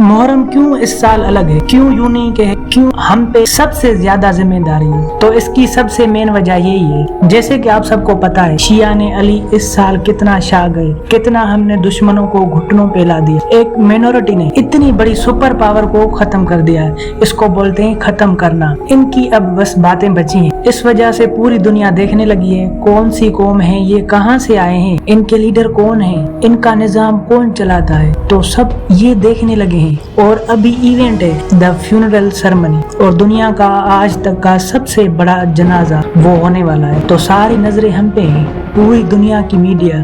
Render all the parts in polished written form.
محرم کیوں اس سال الگ ہے، کیوں یونیک ہے، کیوں ہم پہ سب سے زیادہ ذمہ داری ہے؟ تو اس کی سب سے مین وجہ یہی ہے، جیسے کہ آپ سب کو پتا ہے شیعان علی اس سال کتنا شا گئے، کتنا ہم نے دشمنوں کو گھٹنوں پہ لا دیا، ایک مینورٹی نے اتنی بڑی سپر پاور کو ختم کر دیا ہے، اس کو بولتے ہیں ختم کرنا۔ ان کی اب بس باتیں بچی ہیں، اس وجہ سے پوری دنیا دیکھنے لگی ہے کون سی قوم ہے یہ، کہاں سے آئے ہیں، ان کے لیڈر کون ہیں، ان کا نظام کون چلاتا ہے، تو سب یہ دیکھنے لگے ہیں۔ اور ابھی ایونٹ ہے دا فیونرل سرمنی، اور دنیا کا آج تک کا سب سے بڑا جنازہ وہ ہونے والا ہے، تو ساری نظریں ہم پہ ہیں، پوری دنیا کی میڈیا،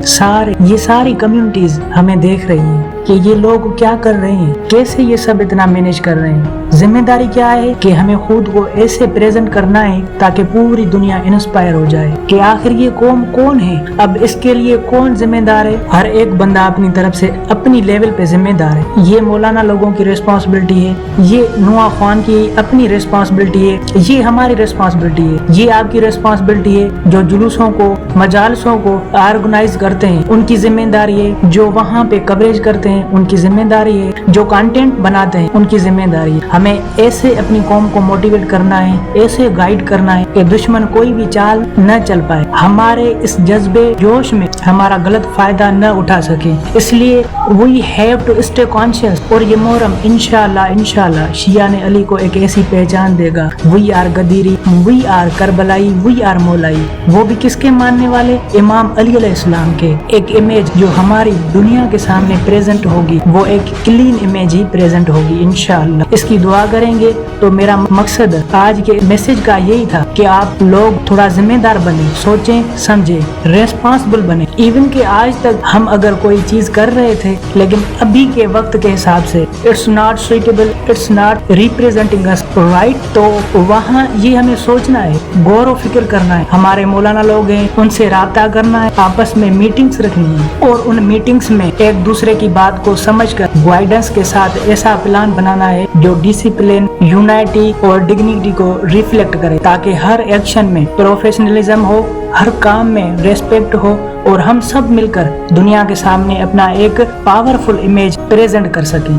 یہ ساری کمیونٹیز ہمیں دیکھ رہی ہیں کہ یہ لوگ کیا کر رہے ہیں، کیسے یہ سب اتنا مینج کر رہے ہیں۔ ذمہ داری کیا ہے کہ ہمیں خود کو ایسے پریزنٹ کرنا ہے تاکہ پوری دنیا انسپائر ہو جائے کہ آخر یہ قوم کون ہے، اب اس کے لیے کون ذمہ دار ہے۔ ہر ایک بندہ اپنی طرف سے اپنی لیول پہ ذمہ دار ہے۔ یہ مولانا لوگوں کی ریسپانسبلٹی ہے، یہ نوا خوان کی اپنی ریسپانسبلٹی ہے، یہ ہماری ریسپانسبلٹی ہے، یہ آپ کی ریسپانسبلٹی ہے۔ جو جلوسوں کو، مجالسوں کو آرگنائز کرتے ہیں ان کی ذمہ داری ہے، جو وہاں پہ کوریج کرتے ہیں ان کی ذمہ داری ہے، جو کانٹینٹ بناتے ہیں ان کی ذمہ داری ہے۔ ہمیں ایسے اپنی قوم کو موٹیویٹ کرنا ہے، ایسے گائیڈ کرنا ہے کہ دشمن کوئی بھی چال نہ چل پائے، ہمارے اس جذبے جوش میں ہمارا غلط فائدہ نہ اٹھا سکے۔ اس لیے we have to stay conscious, اور یہ محرم انشاءاللہ شیعان علی کو ایک ایسی پہچان دے گا، وی آر غدیری، وی آر کربلائی، وی آر مولائی۔ وہ بھی کس کے ماننے والے؟ امام علی علیہ السلام کے۔ ایک امیج جو ہماری دنیا کے سامنے پریزنٹ ہوگی وہ ایک کلین امیج ہی پریزنٹ ہوگی انشاءاللہ۔ اس کی دعا کریں گے۔ تو میرا مقصد آج کے میسج کا یہی تھا کہ آپ لوگ تھوڑا ذمہ دار بنیں، سوچیں سمجھیں، ریسپانسبل بنیں۔ ایون کہ آج تک ہم اگر کوئی چیز کر رہے تھے لیکن ابھی کے وقت کے حساب سے it's not suitable, it's not representing us right, تو وہاں یہ ہمیں سوچنا ہے، غور و فکر کرنا ہے۔ ہمارے مولانا لوگ ہیں، ان سے رابطہ کرنا ہے، آپس میں میٹنگز رکھنی ہے، اور ان میٹنگز میں ایک دوسرے کی بات کو سمجھ کر گائیڈنس کے ساتھ ایسا پلان بنانا ہے جو ڈسپلن، یونائٹی اور ڈگنیٹی کو ریفلیکٹ کرے، تاکہ ہر ایکشن میں پروفیشنلزم ہو، ہر کام میں ریسپیکٹ ہو، اور ہم سب مل کر دنیا کے سامنے اپنا ایک پاورفل امیج پریزنٹ کر سکیں۔